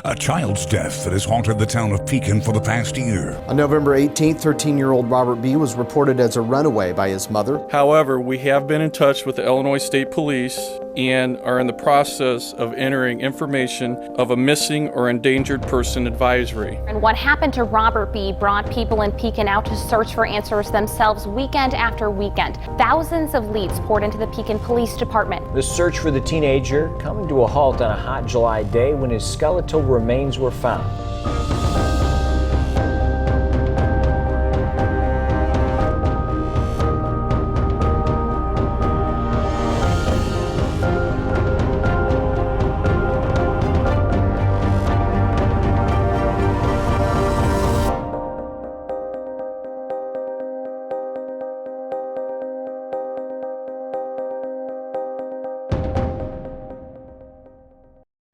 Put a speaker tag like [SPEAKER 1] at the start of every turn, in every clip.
[SPEAKER 1] A child's death that has haunted the town of Pekin for the past year.
[SPEAKER 2] On November 18th, 13-year-old Robert B. was reported as a runaway by his mother.
[SPEAKER 3] However, we have been in touch with the Illinois State Police and are in the process of entering information of a missing or endangered person advisory.
[SPEAKER 4] And what happened to Robert B. brought people in Pekin out to search for answers themselves weekend after weekend. Thousands of leads poured into the Pekin Police Department.
[SPEAKER 5] The search for the teenager coming to a halt on a hot July day when his skeletal remains were found.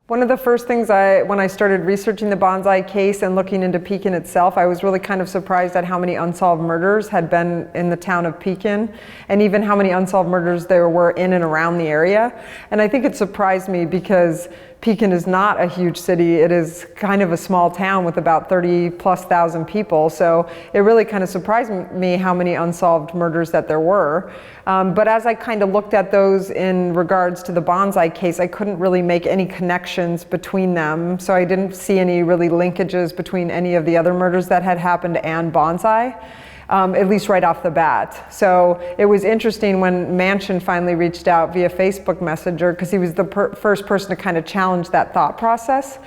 [SPEAKER 6] One of the first things when I started researching the Bonzai case and looking into Pekin itself, I was really kind of surprised at how many unsolved murders had been in the town of Pekin, and even how many unsolved murders there were in and around the area. And I think it surprised me because Pekin is not a huge city. It is kind of a small town with about 30,000+ people. So it really kind of surprised me how many unsolved murders that there were. But as I kind of looked at those in regards to the Bonzai case, I couldn't really make any connections between them. So I didn't see any really linkages between any of the other murders that had happened and Bonzai. At least right off the bat. So it was interesting when Manchin finally reached out via Facebook Messenger, because he was the first person to kind of challenge that thought process.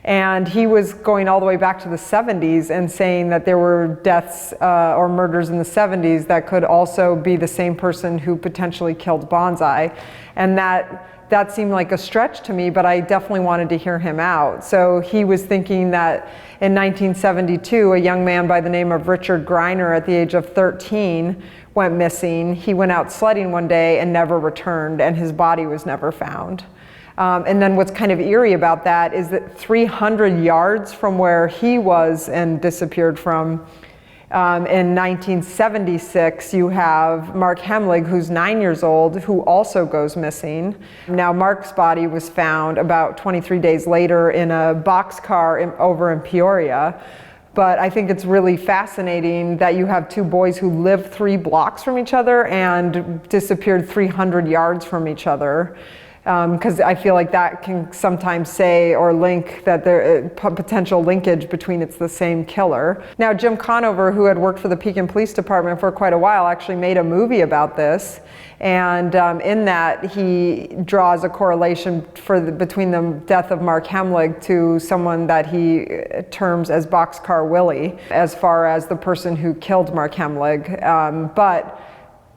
[SPEAKER 6] And he was going all the way back to the 70s and saying that there were deaths or murders in the 70s that could also be the same person who potentially killed Bonzai. And that seemed like a stretch to me, but I definitely wanted to hear him out. So he was thinking that in 1972, a young man by the name of Richard Griener at the age of 13 went missing. He went out sledding one day and never returned, and his body was never found. And then what's kind of eerie about that is that 300 yards from where he was and disappeared from, in 1976, you have Mark Helmig, who's 9 years old, who also goes missing. Now, Mark's body was found about 23 days later in a boxcar over in Peoria. But I think it's really fascinating that you have two boys who live 3 blocks from each other and disappeared 300 yards from each other. Because I feel like that can sometimes say or link that there potential linkage between it's the same killer. Now, Jim Conover, who had worked for the Pekin Police Department for quite a while, actually made a movie about this. And in that, he draws a correlation between the death of Mark Helmig to someone that he terms as Boxcar Willie, as far as the person who killed Mark Helmig. But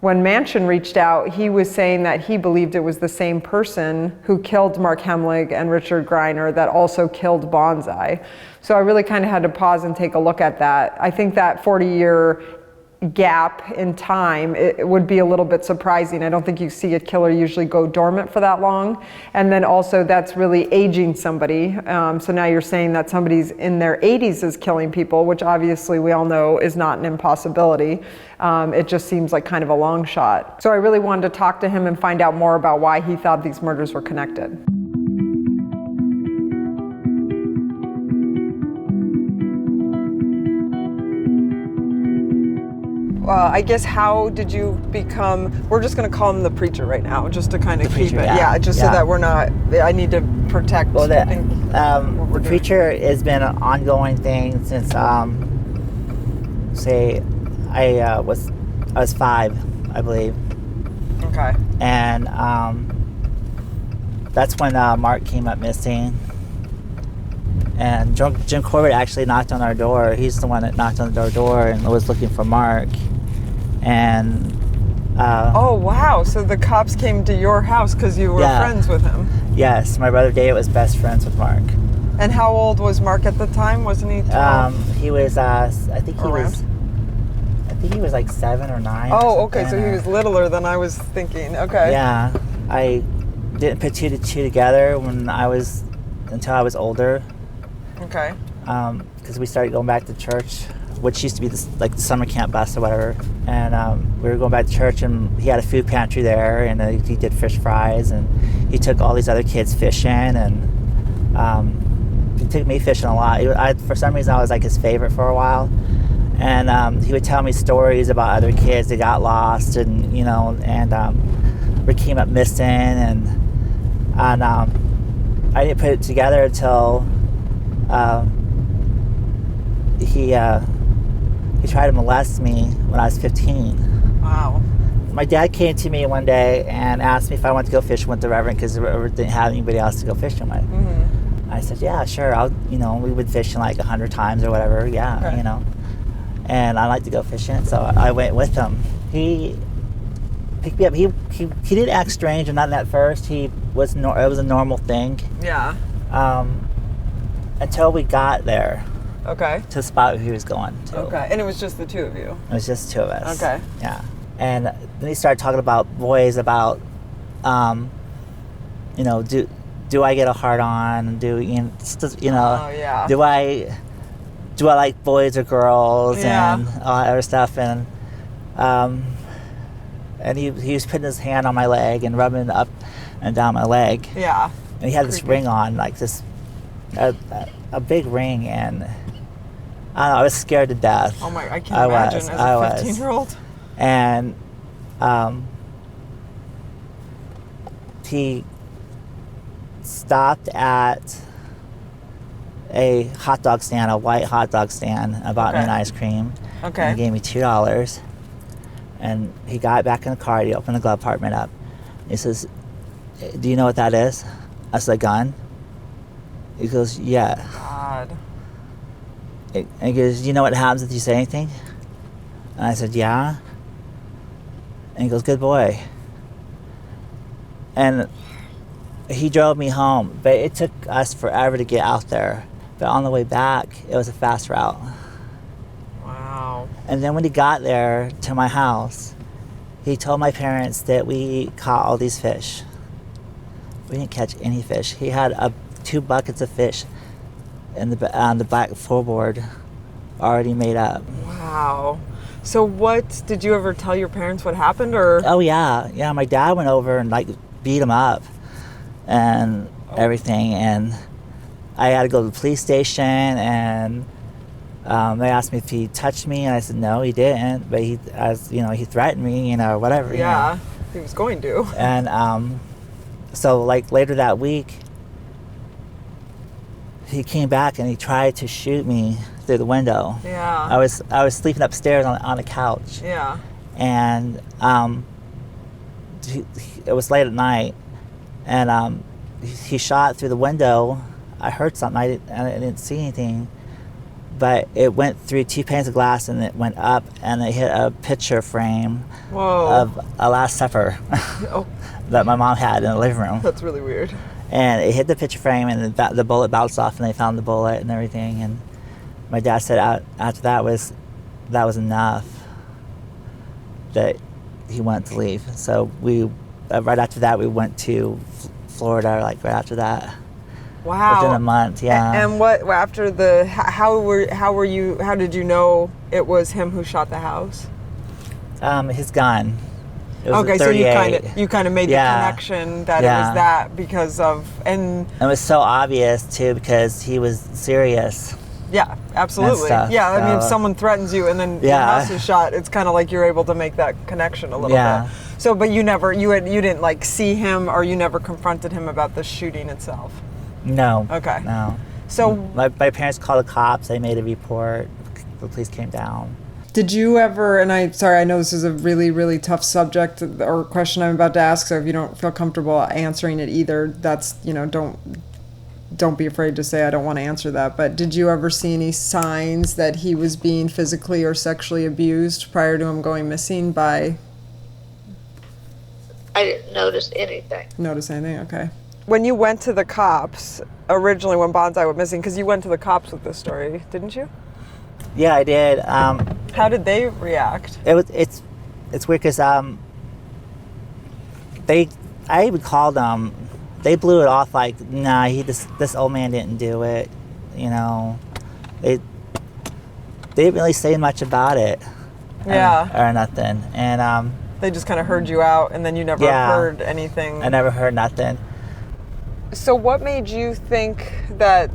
[SPEAKER 6] when Manchin reached out, he was saying that he believed it was the same person who killed Mark Helmig and Richard Griener that also killed Bonzai. So I really kind of had to pause and take a look at that. I think that 40-year gap in time, it would be a little bit surprising. I don't think you see a killer usually go dormant for that long. And then also that's really aging somebody. So now you're saying that somebody's in their 80s is killing people, which obviously we all know is not an impossibility. It just seems like kind of a long shot. So I really wanted to talk to him and find out more about why he thought these murders were connected. I guess how did you become, we're just going to call him the preacher right now, just to kind of keep it. Yeah, just so that we're not, I need to protect.
[SPEAKER 7] Well, the preacher has been an ongoing thing since, say, I was 5, I believe.
[SPEAKER 6] Okay.
[SPEAKER 7] And that's when Mark came up missing. And Jim Corbett actually knocked on our door. He's the one that knocked on our door and was looking for Mark. And
[SPEAKER 6] oh wow! So the cops came to your house because you were friends with him.
[SPEAKER 7] Yes, my brother David was best friends with Mark.
[SPEAKER 6] And how old was Mark at the time? Wasn't he 12?
[SPEAKER 7] He was. I think he was like 7 or 9.
[SPEAKER 6] Oh, okay. So he was littler than I was thinking. Okay.
[SPEAKER 7] Yeah, I didn't put 2 to 2 together until I was older.
[SPEAKER 6] Okay.
[SPEAKER 7] Because we started going back to church, which used to be the summer camp bus or whatever. And we were going back to church, and he had a food pantry there, and he did fish fries, and he took all these other kids fishing, and took me fishing a lot. For some reason, I was like his favorite for a while. And he would tell me stories about other kids that got lost and, or came up missing. And I didn't put it together until he tried to molest me when I was 15.
[SPEAKER 6] Wow.
[SPEAKER 7] My dad came to me one day and asked me if I wanted to go fishing with the Reverend because the Reverend didn't have anybody else to go fishing with. Mm-hmm. I said, yeah, sure. We would fish like 100 times or whatever. Yeah, okay. And I like to go fishing, so I went with him. He picked me up. He didn't act strange or nothing at first. It was a normal thing.
[SPEAKER 6] Yeah.
[SPEAKER 7] Until we got there.
[SPEAKER 6] Okay.
[SPEAKER 7] To the spot where he was going to.
[SPEAKER 6] Okay. And it was just the two of you?
[SPEAKER 7] It was just two of us.
[SPEAKER 6] Okay.
[SPEAKER 7] Yeah. And then he started talking about boys, about, do I get a hard on?
[SPEAKER 6] Oh, yeah.
[SPEAKER 7] Do I like boys or girls?
[SPEAKER 6] Yeah.
[SPEAKER 7] And all that other stuff. And he was putting his hand on my leg and rubbing up and down my leg.
[SPEAKER 6] Yeah.
[SPEAKER 7] And he had this ring on, like this, a big ring, and I don't know, I was scared to death.
[SPEAKER 6] Oh my, I can't imagine as a 15-year-old.
[SPEAKER 7] And he stopped at a hot dog stand, a white hot dog stand, and bought me an ice cream.
[SPEAKER 6] Okay.
[SPEAKER 7] And he gave me $2. And he got back in the car, he opened the glove compartment up. He says, do you know what that is? I said, a gun? He goes, yeah.
[SPEAKER 6] God.
[SPEAKER 7] And he goes, do you know what happens if you say anything? And I said, yeah. And he goes, good boy. And he drove me home, but it took us forever to get out there. But on the way back, it was a fast route.
[SPEAKER 6] Wow.
[SPEAKER 7] And then when he got there to my house, he told my parents that we caught all these fish. We didn't catch any fish. He had 2 buckets of fish on the back floorboard already made up.
[SPEAKER 6] Wow. So what, did you ever tell your parents what happened, or?
[SPEAKER 7] Oh yeah, my dad went over and like beat him up and everything, and I had to go to the police station, and they asked me if he touched me, and I said no, he didn't, but he threatened me, whatever.
[SPEAKER 6] Yeah, he was going to.
[SPEAKER 7] And so like later that week, he came back and he tried to shoot me through the window.
[SPEAKER 6] Yeah.
[SPEAKER 7] I was sleeping upstairs on a couch.
[SPEAKER 6] Yeah.
[SPEAKER 7] And it was late at night, and he shot through the window. I heard something. I didn't see anything, but it went through 2 panes of glass, and it went up, and it hit a picture frame of a Last Supper that my mom had in the living room.
[SPEAKER 6] That's really weird.
[SPEAKER 7] And it hit the picture frame, and the bullet bounced off, and they found the bullet and everything. And my dad said after that was enough, that he wanted to leave. So we right after that we went to Florida, like right after that.
[SPEAKER 6] Wow.
[SPEAKER 7] Within a month, yeah.
[SPEAKER 6] And what after how did you know it was him who shot the house?
[SPEAKER 7] His gun. It was
[SPEAKER 6] okay,
[SPEAKER 7] a
[SPEAKER 6] so
[SPEAKER 7] 38.
[SPEAKER 6] you kind of made the connection that it was that because of and
[SPEAKER 7] it was so obvious too because he was serious.
[SPEAKER 6] Yeah, absolutely.
[SPEAKER 7] Stuff,
[SPEAKER 6] yeah, I mean, if someone threatens you and then your house is shot, it's kind of like you're able to make that connection a little bit. So, but you didn't like see him, or you never confronted him about the shooting itself.
[SPEAKER 7] No.
[SPEAKER 6] Okay.
[SPEAKER 7] No.
[SPEAKER 6] So
[SPEAKER 7] my parents called the cops. They made a report. The police came down.
[SPEAKER 6] Did you ever, and I know this is a really, really tough subject or question I'm about to ask, so if you don't feel comfortable answering it either, that's, don't be afraid to say I don't want to answer that, but did you ever see any signs that he was being physically or sexually abused prior to him going missing by?
[SPEAKER 8] I didn't notice anything.
[SPEAKER 6] Okay. When you went to the cops, originally when Bonzai went missing, because you went to the cops with this story, didn't you?
[SPEAKER 7] Yeah, I did.
[SPEAKER 6] How did they react?
[SPEAKER 7] It's weird because I even called them. They blew it off like, nah, this old man didn't do it. They didn't really say much about it. Or nothing. And
[SPEAKER 6] they just kind of heard you out, and then you never heard anything.
[SPEAKER 7] I never heard nothing.
[SPEAKER 6] So what made you think that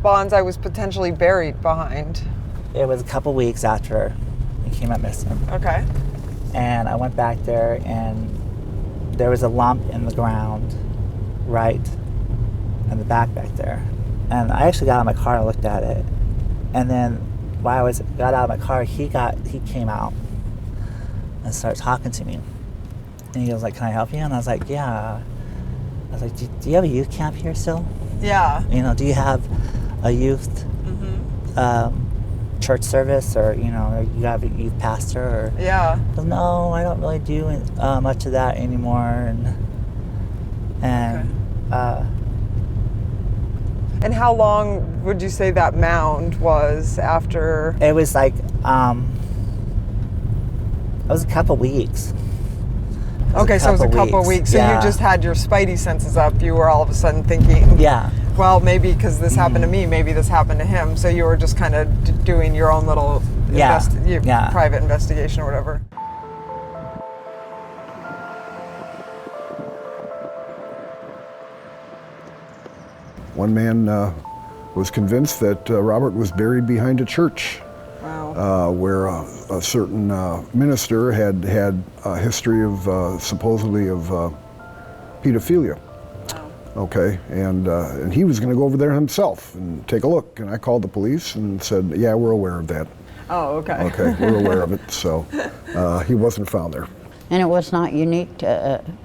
[SPEAKER 6] Bonzai was potentially buried behind?
[SPEAKER 7] It was a couple weeks after he came up missing.
[SPEAKER 6] Okay.
[SPEAKER 7] And I went back there, and there was a lump in the ground right in the back there. And I actually got out of my car and looked at it. And then while I got out of my car, he came out and started talking to me. And he was like, "Can I help you?" And I was like, "Yeah." I was like, "Do you have a youth camp here still?
[SPEAKER 6] Yeah.
[SPEAKER 7] You know, do you have a youth church service, or you know, or you have a youth pastor?" Or
[SPEAKER 6] Yeah.
[SPEAKER 7] Well, no, I don't really do much of that anymore.
[SPEAKER 6] And how long would you say that mound was after?
[SPEAKER 7] It was like it was a couple weeks.
[SPEAKER 6] Okay, so it was a couple weeks. So
[SPEAKER 7] yeah.
[SPEAKER 6] you just had your spidey senses up. You were all of a sudden thinking,
[SPEAKER 7] Yeah.
[SPEAKER 6] well, maybe because this happened to me, maybe this happened to him. So you were just kind of doing your own little private investigation or whatever.
[SPEAKER 9] One man was convinced that Robert was buried behind a church.
[SPEAKER 6] Wow.
[SPEAKER 9] Where a certain minister had a history of supposedly of pedophilia.
[SPEAKER 6] Wow.
[SPEAKER 9] Okay, and he was going to go over there himself and take a look. And I called the police and said, "Yeah, we're aware of that."
[SPEAKER 6] Oh, okay.
[SPEAKER 9] Okay, we're aware of it. So he wasn't found there.
[SPEAKER 10] And it was not unique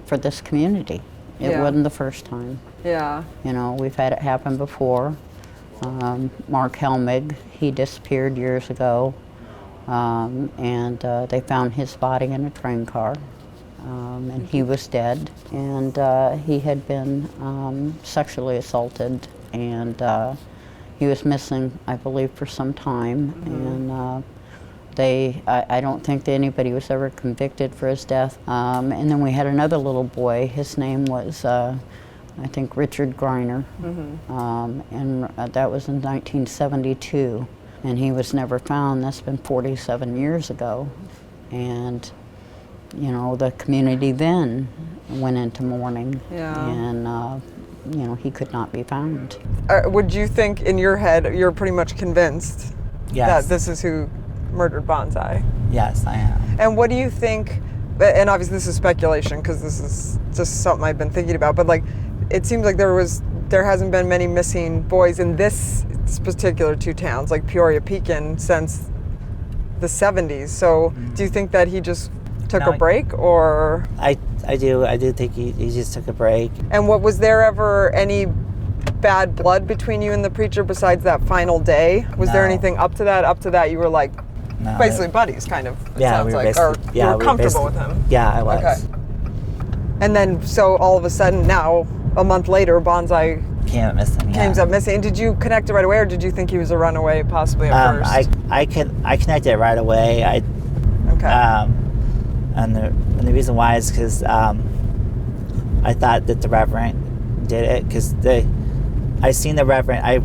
[SPEAKER 10] for this community. It
[SPEAKER 6] Yeah.
[SPEAKER 10] wasn't the first time.
[SPEAKER 6] Yeah.
[SPEAKER 10] You know, we've had it happen before. Mark Helmig, he disappeared years ago, and they found his body in a train car, and he was dead. And he had been sexually assaulted, and he was missing, I believe, for some time. And I don't think that anybody was ever convicted for his death. And then we had another little boy. His name was, I think, Richard Griener, and that was in 1972. And he was never found. That's been 47 years ago. And, you know, the community then went into mourning.
[SPEAKER 6] Yeah.
[SPEAKER 10] And, you know, he could not be found.
[SPEAKER 6] Would you think in your head, you're pretty much convinced
[SPEAKER 7] Yes.
[SPEAKER 6] that this is who murdered Bonzai?
[SPEAKER 7] Yes, I am.
[SPEAKER 6] And what do you think, and obviously this is speculation because this is just something I've been thinking about, but like, it seems like there hasn't been many missing boys in this particular two towns, like Peoria, Pekin, since the 70s. So do you think that he just took a break, or?
[SPEAKER 7] I do think he just took a break.
[SPEAKER 6] And was there ever any bad blood between you and the preacher besides that final day? Was there
[SPEAKER 7] No.
[SPEAKER 6] anything up to that? Up to that you were like,
[SPEAKER 7] No,
[SPEAKER 6] basically buddies, kind of, it
[SPEAKER 7] Yeah,
[SPEAKER 6] sounds
[SPEAKER 7] we were
[SPEAKER 6] like, or
[SPEAKER 7] basically-
[SPEAKER 6] you
[SPEAKER 7] yeah,
[SPEAKER 6] were
[SPEAKER 7] we were
[SPEAKER 6] comfortable with
[SPEAKER 7] basically-
[SPEAKER 6] him.
[SPEAKER 7] Yeah, I was.
[SPEAKER 6] Okay. And then, so all of a sudden now, a month later, Bonzai
[SPEAKER 7] Came up missing. Yeah.
[SPEAKER 6] came up missing. Did you connect it right away, or did you think he was a runaway possibly at first?
[SPEAKER 7] I connected it right away.
[SPEAKER 6] Okay.
[SPEAKER 7] And the reason why is because I thought that the Reverend did it, because I seen the Reverend. I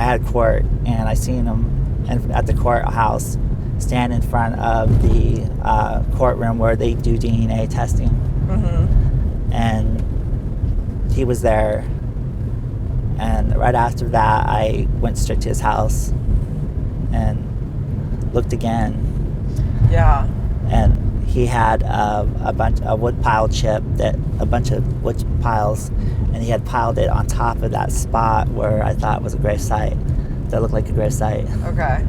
[SPEAKER 7] had court, and I seen him at the courthouse stand in front of the courtroom where they do DNA testing. And he was there. And right after that, I went straight to his house and looked again.
[SPEAKER 6] Yeah.
[SPEAKER 7] And he had a wood pile chip, a bunch of wood piles, and he had piled it on top of that spot where I thought was a grave site. That looked like a grave site.
[SPEAKER 6] Okay.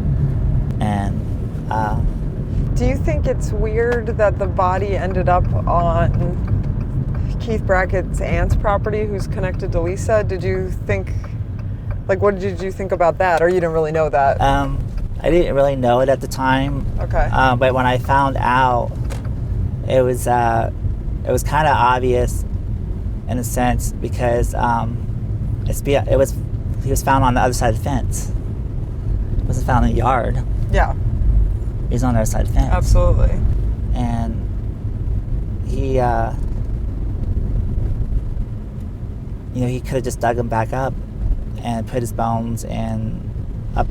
[SPEAKER 7] And
[SPEAKER 6] do you think it's weird that the body ended up on Keith Brackett's aunt's property, who's connected to Lisa? Did you think, like, what did you think about that, or you didn't really know that?
[SPEAKER 7] I didn't really know it at the time.
[SPEAKER 6] Okay.
[SPEAKER 7] But when I found out, it was kind of obvious, in a sense, because he was found on the other side of the fence. He wasn't found in the yard.
[SPEAKER 6] Yeah.
[SPEAKER 7] He was on the other side of the fence.
[SPEAKER 6] Absolutely.
[SPEAKER 7] And he, he could have just dug him back up and put his bones in a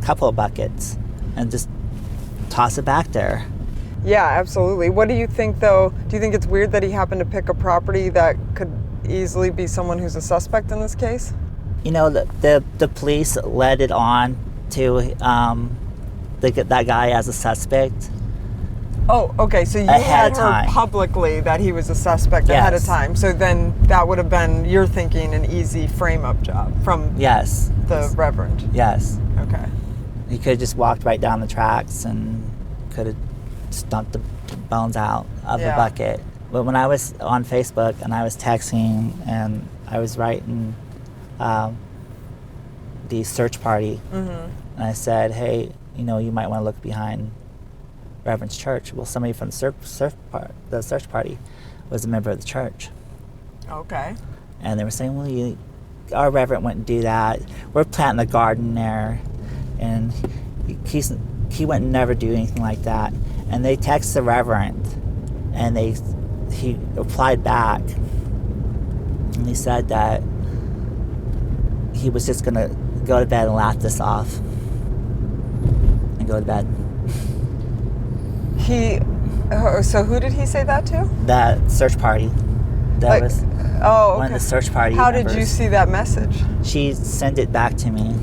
[SPEAKER 7] couple of buckets, and just toss it back there.
[SPEAKER 6] Yeah, absolutely. What do you think, though? Do you think it's weird that he happened to pick a property that could easily be someone who's a suspect in this case?
[SPEAKER 7] You know, the police led it on to that guy as a suspect.
[SPEAKER 6] Oh, okay. So you
[SPEAKER 7] Ahead
[SPEAKER 6] had
[SPEAKER 7] of
[SPEAKER 6] heard
[SPEAKER 7] time.
[SPEAKER 6] publicly that he was a suspect ahead of
[SPEAKER 7] Yes.
[SPEAKER 6] time. So then that would have been, you're thinking, an easy frame-up job from
[SPEAKER 7] Yes.
[SPEAKER 6] the Reverend.
[SPEAKER 7] Yes.
[SPEAKER 6] Okay.
[SPEAKER 7] He could have just walked right down the tracks and could have stumped the bones out of the bucket. But when I was on Facebook and I was texting and I was writing the search party, and I said, hey, you know, you might want to look behind Reverend's church. Well, somebody from the search party was a member of the church.
[SPEAKER 6] Okay.
[SPEAKER 7] And they were saying, well, our Reverend wouldn't do that. We're planting a garden there. And he would never do anything like that. And they texted the Reverend, and he replied back, and he said that he was just gonna go to bed and laugh this off and go to bed.
[SPEAKER 6] So who did he say that to?
[SPEAKER 7] That search party. That was one of the search party
[SPEAKER 6] How
[SPEAKER 7] members.
[SPEAKER 6] did you see that message?
[SPEAKER 7] She sent it back to me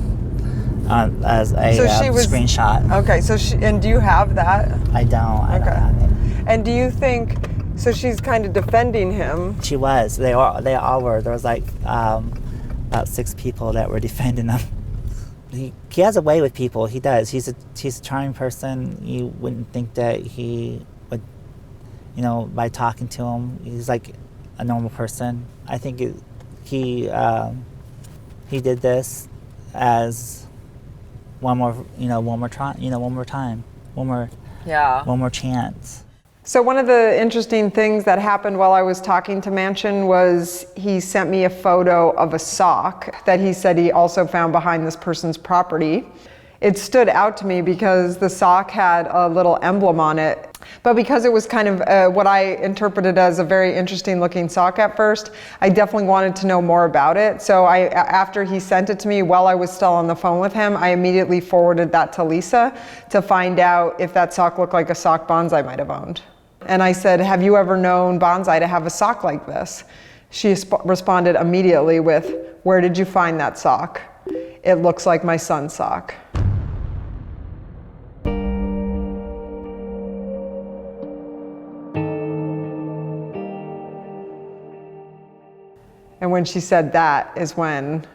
[SPEAKER 7] as a screenshot.
[SPEAKER 6] Okay, so and do you have that?
[SPEAKER 7] I don't have it.
[SPEAKER 6] And do you think, so she's kind of defending him?
[SPEAKER 7] She was. They all were. There was like about 6 people that were defending him. He has a way with people. He does. He's a charming person. You wouldn't think that he would, you know, by talking to him, he's like a normal person. I think he did this as one more chance.
[SPEAKER 6] So one of the interesting things that happened while I was talking to Manchin was he sent me a photo of a sock that he said he also found behind this person's property. It stood out to me because the sock had a little emblem on it, but because it was kind of what I interpreted as a very interesting looking sock at first, I definitely wanted to know more about it. So after he sent it to me while I was still on the phone with him, I immediately forwarded that to Lisa to find out if that sock looked like a sock Bonzai might have owned. And I said, have you ever known Bonzai to have a sock like this? She responded immediately with, where did you find that sock? It looks like my son's sock. And when she said that is when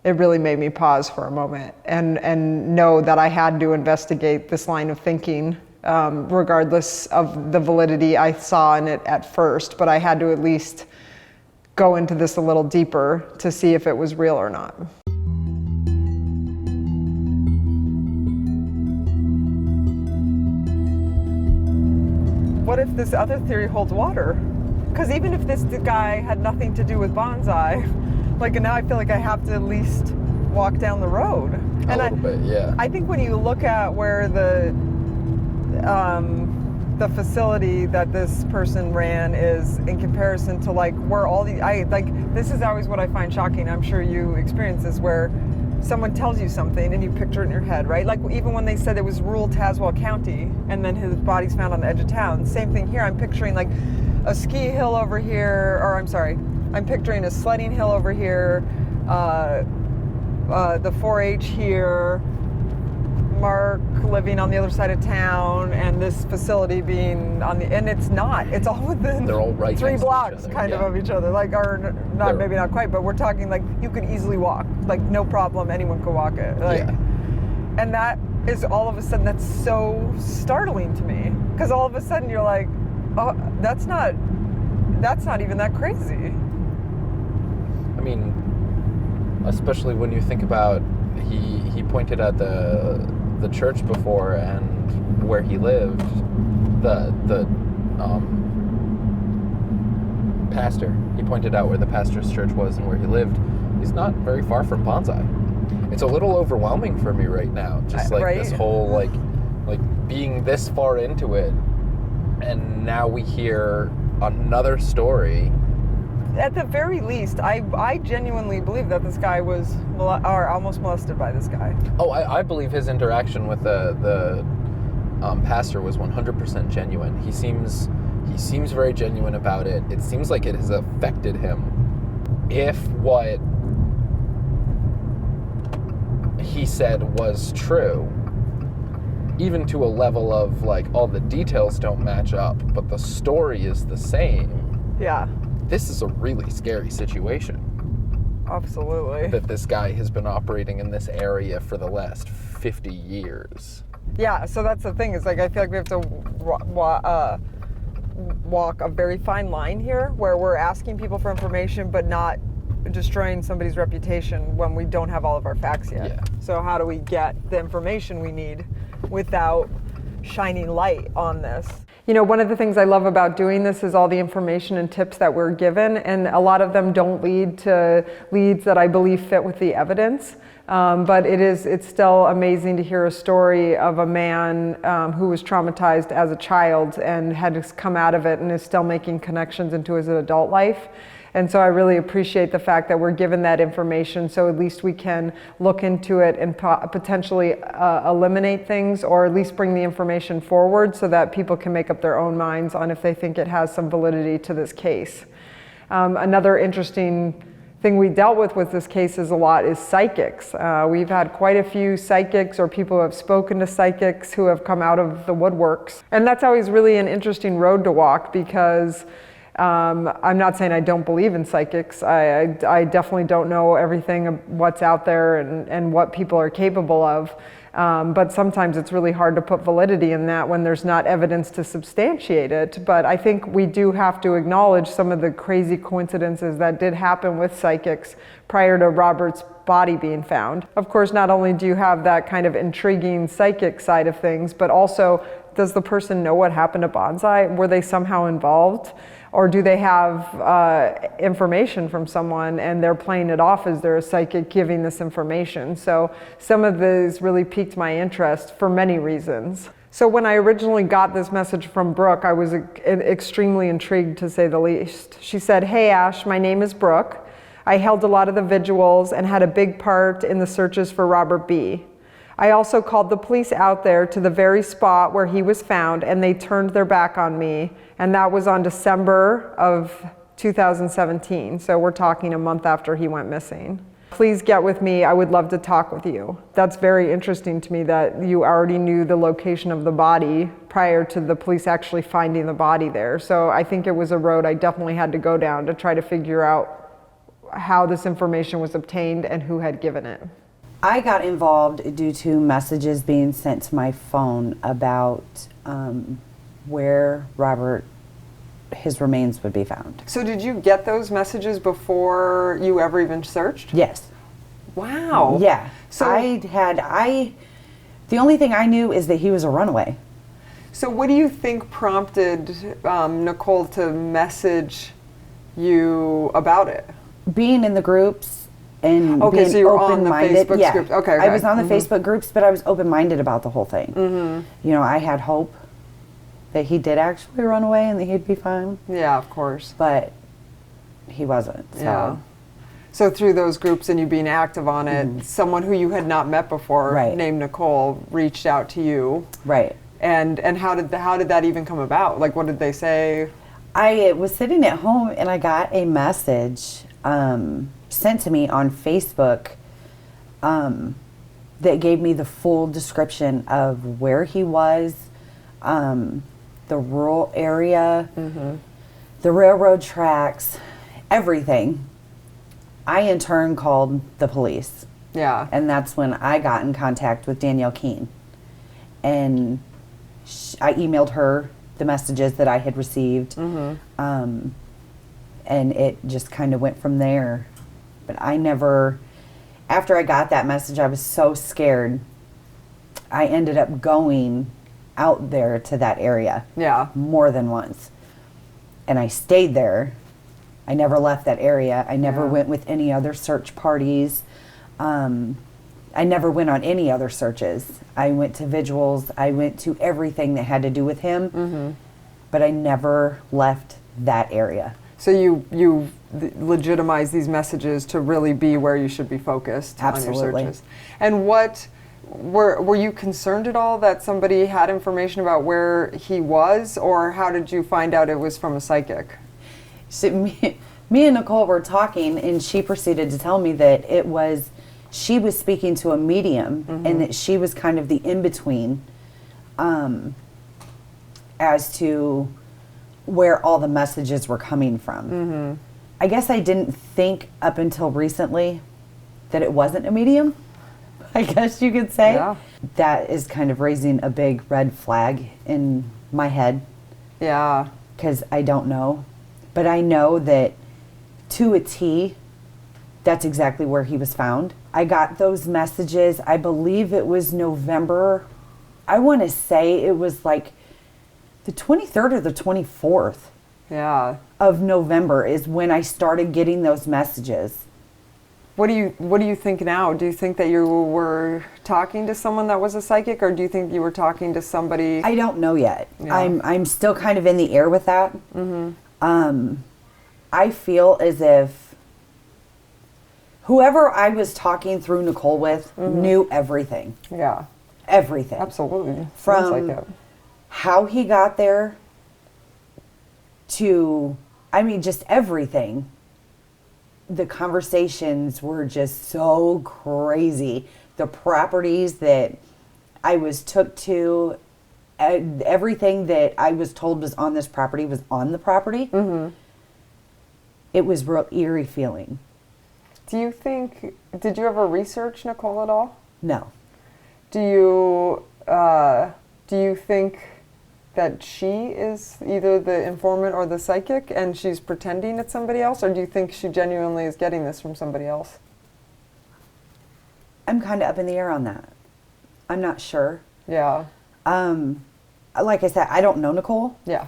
[SPEAKER 6] it really made me pause for a moment and know that I had to investigate this line of thinking, regardless of the validity I saw in it at first, but I had to at least go into this a little deeper to see if it was real or not. What if this other theory holds water? Because even if this guy had nothing to do with Bonzai, like now I feel like I have to at least walk down the road.
[SPEAKER 11] A little bit, yeah.
[SPEAKER 6] I think when you look at where the facility that this person ran is in comparison to like where all the, this is always what I find shocking. I'm sure you experience this, where someone tells you something and you picture it in your head, right? Like even when they said it was rural Tazewell County and then his body's found on the edge of town, same thing here. I'm picturing like a ski hill over here, or I'm picturing a sledding hill over here, the 4-H here, Mark living on the other side of town, and this facility being on the, and it's not, it's all within
[SPEAKER 11] They're all right
[SPEAKER 6] 3
[SPEAKER 11] next to
[SPEAKER 6] blocks
[SPEAKER 11] each other,
[SPEAKER 6] kind
[SPEAKER 11] yeah.
[SPEAKER 6] of each other, like, or not, maybe not quite, but we're talking like you could easily walk, like no problem, anyone could walk it. Like,
[SPEAKER 11] yeah.
[SPEAKER 6] And that is all of a sudden, that's so startling to me, because all of a sudden you're like, oh, that's not even that crazy.
[SPEAKER 11] I mean, especially when you think about, he pointed at the church before and where he lived, the pastor. He pointed out where the pastor's church was and where he lived. He's not very far from Bonzai. It's a little overwhelming for me right now. Just like this whole like being this far into it, and now we hear another story.
[SPEAKER 6] At the very least, I genuinely believe that this guy was almost molested by this guy.
[SPEAKER 11] Oh, I believe his interaction with the pastor was 100% genuine. He seems very genuine about it. It seems like it has affected him. If what he said was true, even to a level of like all the details don't match up, but the story is the same.
[SPEAKER 6] Yeah.
[SPEAKER 11] This is a really scary situation.
[SPEAKER 6] Absolutely.
[SPEAKER 11] That this guy has been operating in this area for the last 50 years.
[SPEAKER 6] Yeah, so that's the thing. It's like I feel like we have to walk a very fine line here, where we're asking people for information but not destroying somebody's reputation when we don't have all of our facts yet.
[SPEAKER 11] Yeah.
[SPEAKER 6] So how do we get the information we need without shining light on this? You know, one of the things I love about doing this is all the information and tips that we're given, and a lot of them don't lead to leads that I believe fit with the evidence. But it's still amazing to hear a story of a man who was traumatized as a child and had come out of it and is still making connections into his adult life. And so I really appreciate the fact that we're given that information, so at least we can look into it and potentially eliminate things, or at least bring the information forward so that people can make up their own minds on if they think it has some validity to this case. Another interesting thing we dealt with this case is psychics. We've had quite a few psychics or people who have spoken to psychics who have come out of the woodworks. And that's always really an interesting road to walk, because I'm not saying I don't believe in psychics. I definitely don't know everything what's out there and what people are capable of. But sometimes it's really hard to put validity in that when there's not evidence to substantiate it. But I think we do have to acknowledge some of the crazy coincidences that did happen with psychics prior to Robert's body being found. Of course, not only do you have that kind of intriguing psychic side of things, but also, does the person know what happened to Bonzai? Were they somehow involved? Or do they have information from someone and they're playing it off as they're a psychic giving this information? So some of these really piqued my interest for many reasons. So when I originally got this message from Brooke, I was extremely intrigued, to say the least. She said, "Hey Ash, my name is Brooke. I held a lot of the vigils and had a big part in the searches for Robert B. I also called the police out there to the very spot where he was found, and they turned their back on me. And that was on December of 2017. So we're talking a month after he went missing. Please get with me. I would love to talk with you." That's very interesting to me that you already knew the location of the body prior to the police actually finding the body there. So I think it was a road I definitely had to go down to try to figure out how this information was obtained and who had given it.
[SPEAKER 12] I got involved due to messages being sent to my phone about where his remains would be found.
[SPEAKER 6] So did you get those messages before you ever even searched?
[SPEAKER 12] Yes.
[SPEAKER 6] Wow.
[SPEAKER 12] Yeah.
[SPEAKER 6] So
[SPEAKER 12] the only thing I knew is that he was a runaway.
[SPEAKER 6] So what do you think prompted Nicole to message you about it?
[SPEAKER 12] Being in the groups and
[SPEAKER 6] okay,
[SPEAKER 12] being
[SPEAKER 6] so you're on the
[SPEAKER 12] open-minded.
[SPEAKER 6] Facebook
[SPEAKER 12] Yeah.
[SPEAKER 6] groups. Okay.
[SPEAKER 12] I was on the Facebook groups, but I was open-minded about the whole thing.
[SPEAKER 6] Mm-hmm.
[SPEAKER 12] You know, I had hope that he did actually run away and that he'd be fine.
[SPEAKER 6] Yeah, of course.
[SPEAKER 12] But he wasn't. So.
[SPEAKER 6] Yeah. So through those groups and you being active on it, someone who you had not met before, named Nicole, reached out to you.
[SPEAKER 12] Right.
[SPEAKER 6] And how did that even come about? Like, what did they say?
[SPEAKER 12] I was sitting at home and I got a message sent to me on Facebook that gave me the full description of where he was, the rural area, the railroad tracks, everything. I in turn called the police.
[SPEAKER 6] Yeah.
[SPEAKER 12] And that's when I got in contact with Danielle Keene. And I emailed her the messages that I had received. And it just kind of went from there. But I never, after I got that message, I was so scared. I ended up going out there to that area.
[SPEAKER 6] Yeah.
[SPEAKER 12] More than once. And I stayed there. I never left that area. I never went with any other search parties. I never went on any other searches. I went to vigils. I went to everything that had to do with him. But I never left that area.
[SPEAKER 6] So you legitimize these messages to really be where you should be focused on your searches. And what were you concerned at all that somebody had information about where he was, or how did you find out it was from a psychic?
[SPEAKER 12] So me and Nicole were talking, and she proceeded to tell me that it was she was speaking to a medium, and that she was kind of the in-between as to where all the messages were coming from. I guess I didn't think up until recently that it wasn't a medium, I guess you could say.
[SPEAKER 6] Yeah.
[SPEAKER 12] That is kind of raising a big red flag in my head.
[SPEAKER 6] Yeah.
[SPEAKER 12] Because I don't know. But I know that to a T, that's exactly where he was found. I got those messages, I believe it was November. I want to say it was like the 23rd or the 24th.
[SPEAKER 6] Yeah.
[SPEAKER 12] Of November is when I started getting those messages.
[SPEAKER 6] What do you think now? Do you think that you were talking to someone that was a psychic, or do you think you were talking to somebody?
[SPEAKER 12] I don't know yet.
[SPEAKER 6] Yeah.
[SPEAKER 12] I'm still kind of in the air with that. I feel as if whoever I was talking through Nicole with knew everything.
[SPEAKER 6] Yeah.
[SPEAKER 12] Everything.
[SPEAKER 6] Absolutely.
[SPEAKER 12] From
[SPEAKER 6] Sounds like it.
[SPEAKER 12] how he got there to, I mean, just everything. The conversations were just so crazy. The properties that I was took to, everything that I was told was on this property was on the property. It was real eerie feeling.
[SPEAKER 6] Do you think, did you ever research Nicole at all?
[SPEAKER 12] No.
[SPEAKER 6] Do you think that she is either the informant or the psychic and she's pretending it's somebody else, or do you think she genuinely is getting this from somebody else?
[SPEAKER 12] I'm kind of up in the air on that. I'm not sure.
[SPEAKER 6] Yeah.
[SPEAKER 12] Like I said, I don't know Nicole.
[SPEAKER 6] Yeah.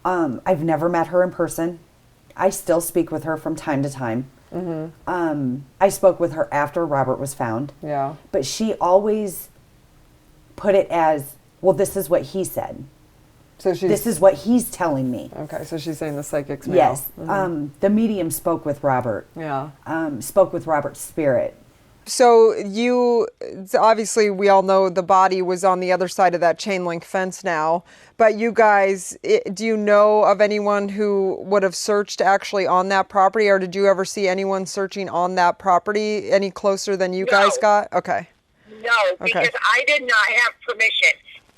[SPEAKER 12] I've never met her in person. I still speak with her from time to time. I spoke with her after Robert was found.
[SPEAKER 6] Yeah.
[SPEAKER 12] But she always put it as, well, this is what he said.
[SPEAKER 6] So
[SPEAKER 12] this is what he's telling me.
[SPEAKER 6] Okay, so she's saying the psychic's male.
[SPEAKER 12] Yes. The medium spoke with Robert.
[SPEAKER 6] Yeah.
[SPEAKER 12] Spoke with Robert's spirit.
[SPEAKER 6] So obviously we all know the body was on the other side of that chain link fence now, but you guys, do you know of anyone who would have searched actually on that property, or did you ever see anyone searching on that property any closer than you guys got? Okay.
[SPEAKER 8] No, because I did not have permission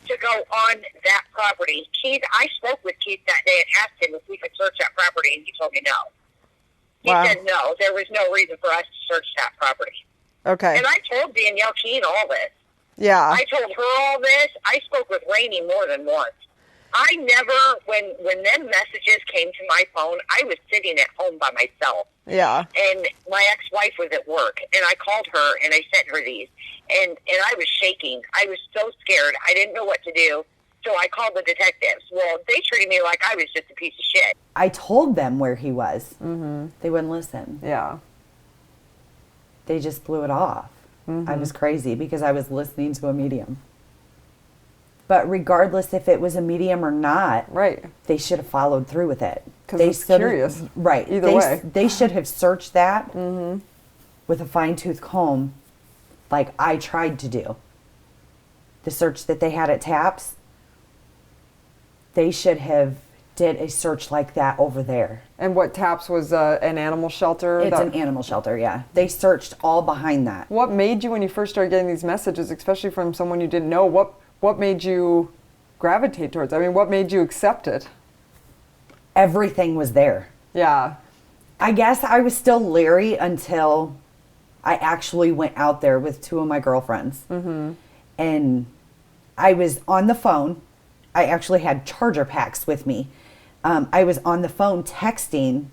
[SPEAKER 8] to go on that property. Keith, I spoke with Keith that day and asked him if we could search that property, and he told me no. He said no, there was no reason for us to search that property.
[SPEAKER 6] Okay.
[SPEAKER 8] And I told Danielle Keene all this.
[SPEAKER 6] Yeah.
[SPEAKER 8] I told her all this. I spoke with Rainey more than once. I never, when them messages came to my phone, I was sitting at home by myself.
[SPEAKER 6] Yeah.
[SPEAKER 8] And my ex-wife was at work, and I called her, and I sent her these. And I was shaking. I was so scared. I didn't know what to do. So I called the detectives. Well, they treated me like I was just a piece of shit.
[SPEAKER 12] I told them where he was. They wouldn't listen.
[SPEAKER 6] Yeah.
[SPEAKER 12] They just blew it off. I was crazy because I was listening to a medium. But regardless if it was a medium or not, they should have followed through with it.
[SPEAKER 6] Because it's curious.
[SPEAKER 12] Right.
[SPEAKER 6] Either way.
[SPEAKER 12] They should have searched that with a fine-tooth comb like I tried to do. The search that they had at TAPS, they should have did a search like that over there.
[SPEAKER 6] And what TAPS was an animal shelter?
[SPEAKER 12] It's an animal shelter, yeah. They searched all behind that.
[SPEAKER 6] What made you, when you first started getting these messages, especially from someone you didn't know, what made you gravitate towards it? I mean, what made you accept it?
[SPEAKER 12] Everything was there.
[SPEAKER 6] Yeah.
[SPEAKER 12] I guess I was still leery until I actually went out there with two of my girlfriends. And I was on the phone. I actually had charger packs with me. I was on the phone texting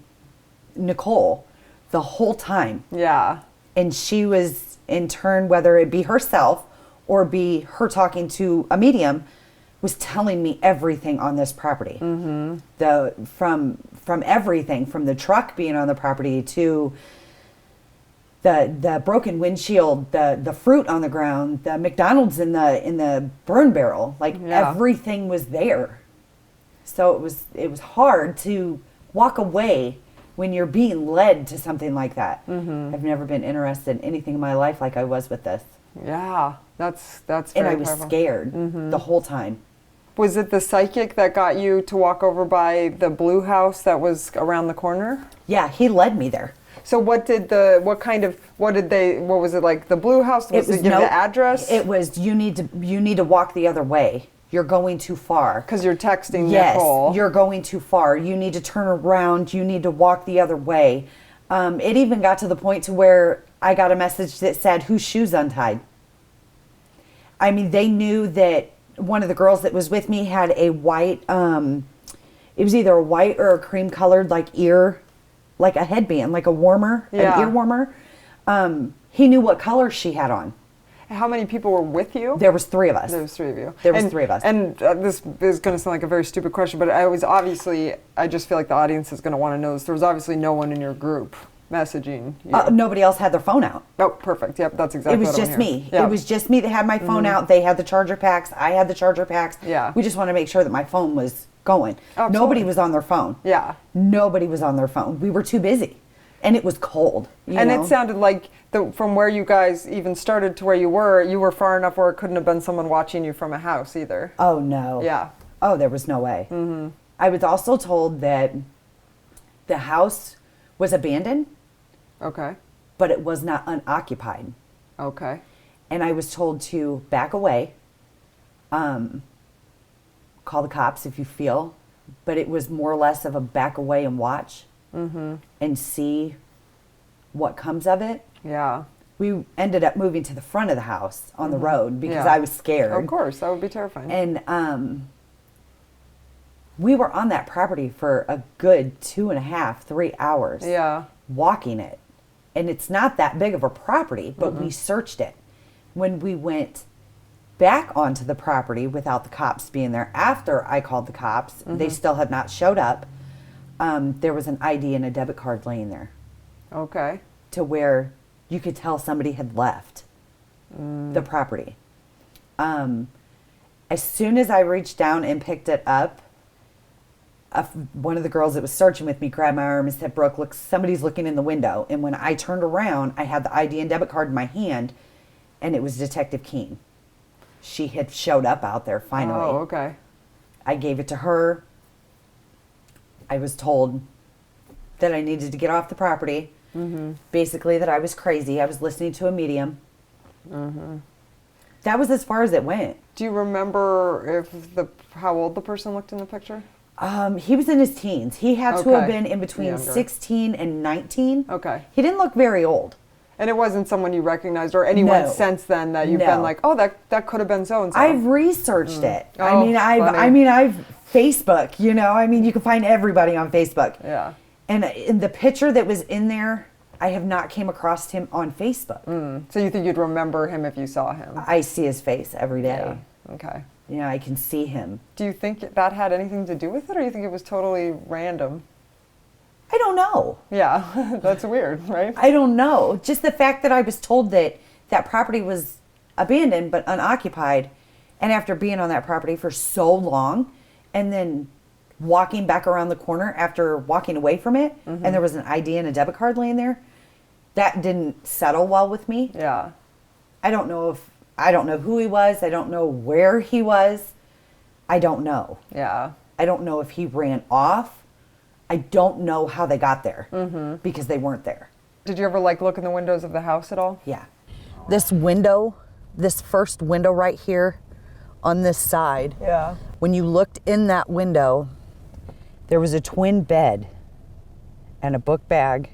[SPEAKER 12] Nicole the whole time.
[SPEAKER 6] Yeah.
[SPEAKER 12] And she was, in turn, whether it be herself or be her talking to a medium, was telling me everything on this property. From everything, from the truck being on the property to the broken windshield, the fruit on the ground, the McDonald's in the burn barrel, like everything was there. So it was hard to walk away when you're being led to something like that. I've never been interested in anything in my life like I was with this.
[SPEAKER 6] Yeah, that's very
[SPEAKER 12] and I was
[SPEAKER 6] powerful.
[SPEAKER 12] scared the whole time.
[SPEAKER 6] Was it the psychic that got you to walk over by the blue house that was around the corner?
[SPEAKER 12] Yeah, he led me there.
[SPEAKER 6] So what did what was it like, the blue house? Was it give the address?
[SPEAKER 12] It was, you need to walk the other way. You're going too far.
[SPEAKER 6] Because you're texting
[SPEAKER 12] yes,
[SPEAKER 6] Nicole.
[SPEAKER 12] You're going too far. You need to turn around. You need to walk the other way. It even got to the point to where I got a message that said, whose shoes untied? I mean, they knew that one of the girls that was with me had a white, it was either a white or a cream colored ear, like a headband, like a warmer, an ear warmer. He knew what color she had on.
[SPEAKER 6] How many people were with you?
[SPEAKER 12] There was 3 of us.
[SPEAKER 6] There was 3 of you.
[SPEAKER 12] There was 3 of us.
[SPEAKER 6] And this is going to sound like a very stupid question, but I just feel like the audience is going to want to know this. There was obviously no one in your group messaging you.
[SPEAKER 12] Nobody else had their phone out.
[SPEAKER 6] Oh, perfect. Yep, that's exactly what I'm
[SPEAKER 12] It was just me.
[SPEAKER 6] Yep.
[SPEAKER 12] It was just me that had my phone out. They had the charger packs. I had the charger packs.
[SPEAKER 6] Yeah.
[SPEAKER 12] We just wanted to make sure that my phone was going.
[SPEAKER 6] Absolutely.
[SPEAKER 12] Nobody was on their phone.
[SPEAKER 6] Yeah.
[SPEAKER 12] Nobody was on their phone. We were too busy. And it was cold. You know?
[SPEAKER 6] It sounded like from where you guys even started to where you were far enough where it couldn't have been someone watching you from a house either.
[SPEAKER 12] Oh, no.
[SPEAKER 6] Yeah.
[SPEAKER 12] Oh, there was no way. Mm-hmm. I was also told that the house was abandoned.
[SPEAKER 6] Okay.
[SPEAKER 12] But it was not unoccupied.
[SPEAKER 6] Okay.
[SPEAKER 12] And I was told to back away, call the cops if you feel, but it was more or less of a back away and watch and see what comes of it.
[SPEAKER 6] Yeah.
[SPEAKER 12] We ended up moving to the front of the house on the road because I was scared.
[SPEAKER 6] Of course, that would be terrifying.
[SPEAKER 12] And we were on that property for a good 2.5, 3 hours.
[SPEAKER 6] Yeah.
[SPEAKER 12] Walking it. And it's not that big of a property, but we searched it. When we went back onto the property without the cops being there, after I called the cops, they still had not showed up. There was an ID and a debit card laying there.
[SPEAKER 6] Okay.
[SPEAKER 12] To where you could tell somebody had left the property. As soon as I reached down and picked it up, one of the girls that was searching with me grabbed my arm and said, Brooke, look, somebody's looking in the window. And when I turned around, I had the ID and debit card in my hand, and it was Detective Keene. She had showed up out there finally.
[SPEAKER 6] Oh, okay.
[SPEAKER 12] I gave it to her. I was told that I needed to get off the property. Basically that I was crazy. I was listening to a medium. That was as far as it went.
[SPEAKER 6] Do you remember how old the person looked in the picture?
[SPEAKER 12] He was in his teens. He had to have been in between 16 and 19.
[SPEAKER 6] Okay.
[SPEAKER 12] He didn't look very old.
[SPEAKER 6] And it wasn't someone you recognized or anyone since then that you've been like, oh, that could have been so-and-so.
[SPEAKER 12] I've researched it.
[SPEAKER 6] Oh,
[SPEAKER 12] I've Facebook, you can find everybody on Facebook.
[SPEAKER 6] Yeah.
[SPEAKER 12] And in the picture that was in there, I have not came across him on Facebook.
[SPEAKER 6] So you think you'd remember him if you saw him?
[SPEAKER 12] I see his face every day.
[SPEAKER 6] Yeah. Okay.
[SPEAKER 12] I can see him.
[SPEAKER 6] Do you think that had anything to do with it, or you think it was totally random?
[SPEAKER 12] I don't know.
[SPEAKER 6] Yeah, that's weird, right?
[SPEAKER 12] I don't know. Just the fact that I was told that property was abandoned but unoccupied, and after being on that property for so long, and then walking back around the corner after walking away from it, and there was an ID and a debit card laying there, that didn't settle well with me.
[SPEAKER 6] Yeah.
[SPEAKER 12] I don't know who he was. I don't know where he was. I don't know.
[SPEAKER 6] Yeah.
[SPEAKER 12] I don't know if he ran off. I don't know how they got there because they weren't there.
[SPEAKER 6] Did you ever look in the windows of the house at all?
[SPEAKER 12] Yeah. This window, this first window right here on this side.
[SPEAKER 6] Yeah.
[SPEAKER 12] When you looked in that window, there was a twin bed and a book bag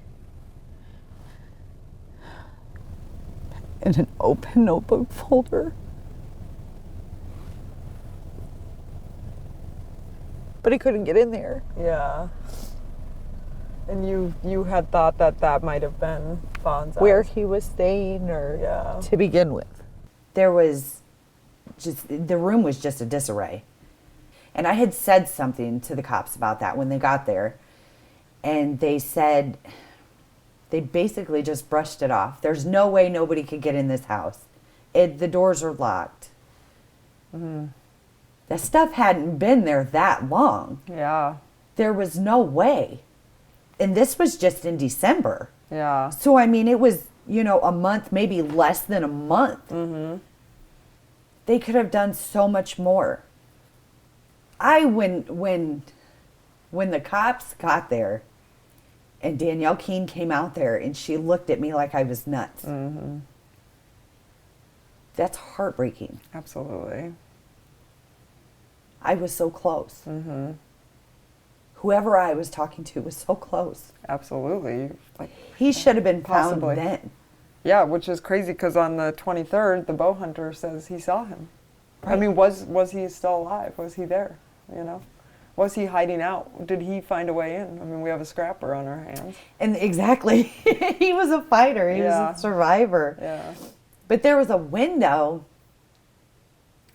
[SPEAKER 12] and an open notebook folder. But he couldn't get in there.
[SPEAKER 6] Yeah. And you had thought that might have been Bonzai.
[SPEAKER 12] Where he was staying or to begin with. There was the room was just a disarray. And I had said something to the cops about that when they got there. And they said, they basically just brushed it off. There's no way nobody could get in this house. The doors are locked. The stuff hadn't been there that long.
[SPEAKER 6] Yeah.
[SPEAKER 12] There was no way. And this was just in December.
[SPEAKER 6] Yeah.
[SPEAKER 12] So, it was, a month, maybe less than a month. They could have done so much more. When the cops got there And Danielle Keene came out there and she looked at me like I was nuts.
[SPEAKER 6] Mm-hmm.
[SPEAKER 12] That's heartbreaking.
[SPEAKER 6] Absolutely.
[SPEAKER 12] I was so close.
[SPEAKER 6] Mm-hmm.
[SPEAKER 12] Whoever I was talking to was so close.
[SPEAKER 6] Absolutely. Like,
[SPEAKER 12] he should have been
[SPEAKER 6] possibly
[SPEAKER 12] found then.
[SPEAKER 6] Yeah, which is crazy because on the 23rd, the bow hunter says he saw him.
[SPEAKER 12] Right.
[SPEAKER 6] I mean, was he still alive? Was he there? You know? Was he hiding out? Did he find a way in? I mean, we have a scrapper on our hands.
[SPEAKER 12] And exactly. He was a fighter. He was a survivor.
[SPEAKER 6] Yeah.
[SPEAKER 12] But there was a window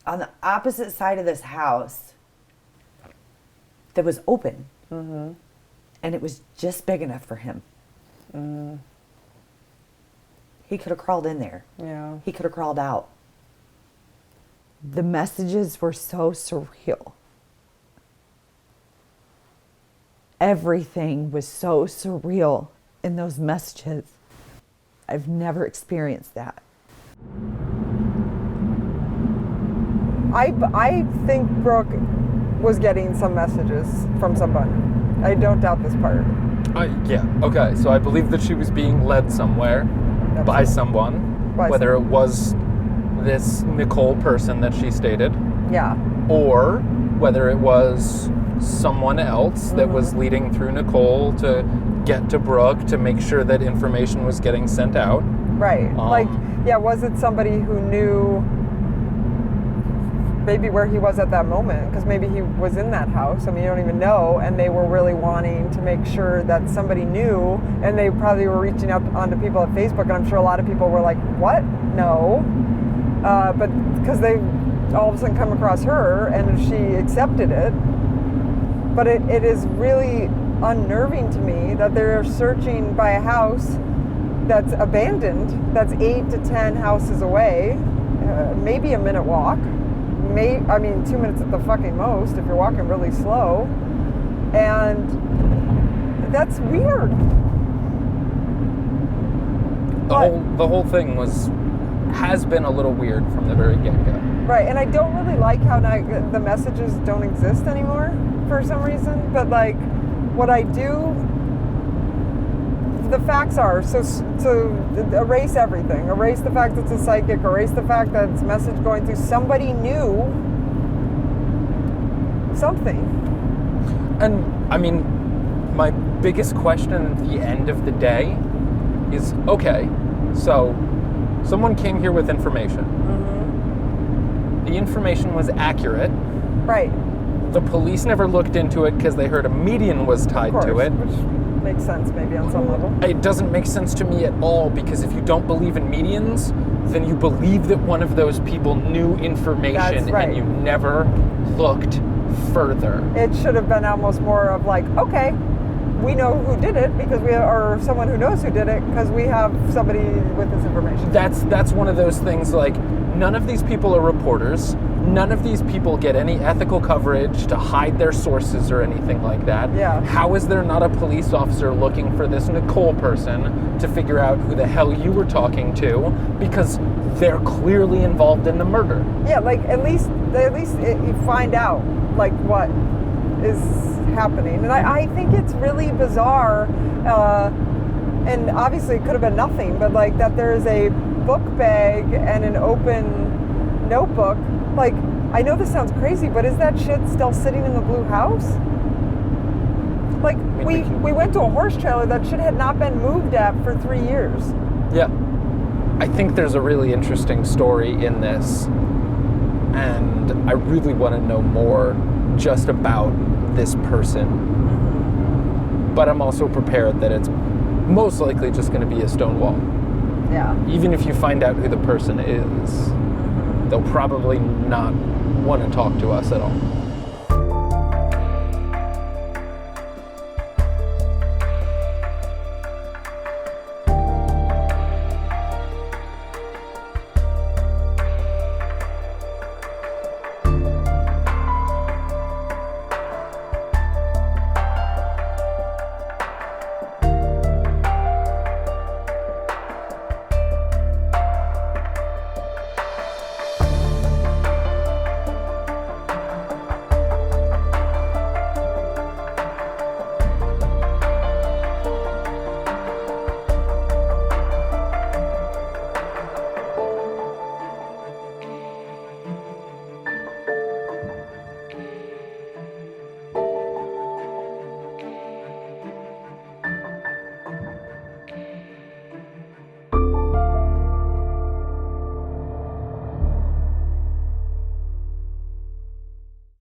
[SPEAKER 12] on the opposite side of this house that was open.
[SPEAKER 6] Mm-hmm.
[SPEAKER 12] And it was just big enough for him.
[SPEAKER 6] Mm.
[SPEAKER 12] He could have crawled in there.
[SPEAKER 6] Yeah.
[SPEAKER 12] He could have crawled out. The messages were so surreal. Everything was so surreal in those messages. I've never experienced that.
[SPEAKER 6] I think Brooke was getting some messages from someone. I don't doubt this part.
[SPEAKER 11] Yeah, okay. So I believe that she was being led somewhere by someone, whether it was this Nicole person that she stated.
[SPEAKER 6] Yeah.
[SPEAKER 11] Or whether it was someone else that was leading through Nicole to get to Brooke to make sure that information was getting sent out.
[SPEAKER 6] Right. Was it somebody who knew maybe where he was at that moment? Because maybe he was in that house. I mean, you don't even know. And they were really wanting to make sure that somebody knew. And they probably were reaching out onto people at Facebook. And I'm sure a lot of people were like, what? No. But because they all of a sudden come across her and she accepted it. But it is really unnerving to me that they're searching by a house that's abandoned, that's 8 to 10 houses away, maybe a minute walk. 2 minutes at the fucking most if you're walking really slow. And that's weird.
[SPEAKER 11] The whole thing has been a little weird from the very get-go.
[SPEAKER 6] Right, and I don't really like how the messages don't exist anymore for some reason, but like what I do, the facts are, so erase everything. Erase the fact that it's a psychic, erase the fact that it's a message going through. Somebody knew something.
[SPEAKER 11] And, I mean, my biggest question at the end of the day is, okay, so someone came here with information.
[SPEAKER 6] Mm-hmm.
[SPEAKER 11] The information was accurate.
[SPEAKER 6] Right.
[SPEAKER 11] The police never looked into it because they heard a median was tied to it.
[SPEAKER 6] Which makes sense maybe on some level.
[SPEAKER 11] It doesn't make sense to me at all, because if you don't believe in medians, then you believe that one of those people knew information and you never looked further.
[SPEAKER 6] It should have been almost more of like, okay, we know who did it because or someone who knows who did it because we have somebody with this information.
[SPEAKER 11] That's one of those things, like, none of these people are reporters. None of these people get any ethical coverage to hide their sources or anything like that.
[SPEAKER 6] Yeah.
[SPEAKER 11] How is there not a police officer looking for this Nicole person to figure out who the hell you were talking to? Because they're clearly involved in the murder.
[SPEAKER 6] Yeah, like at least you find out like what is happening. And I think it's really bizarre, and obviously it could have been nothing, but like that there is a book bag and an open notebook. Like, I know this sounds crazy, but is that shit still sitting in the blue house? Like, we went to a horse trailer. That shit had not been moved at for 3 years.
[SPEAKER 11] Yeah. I think there's a really interesting story in this, and I really want to know more just about this person. But I'm also prepared that it's most likely just going to be a stone wall.
[SPEAKER 6] Yeah.
[SPEAKER 11] Even if you find out who the person is, they'll probably not want to talk to us at all.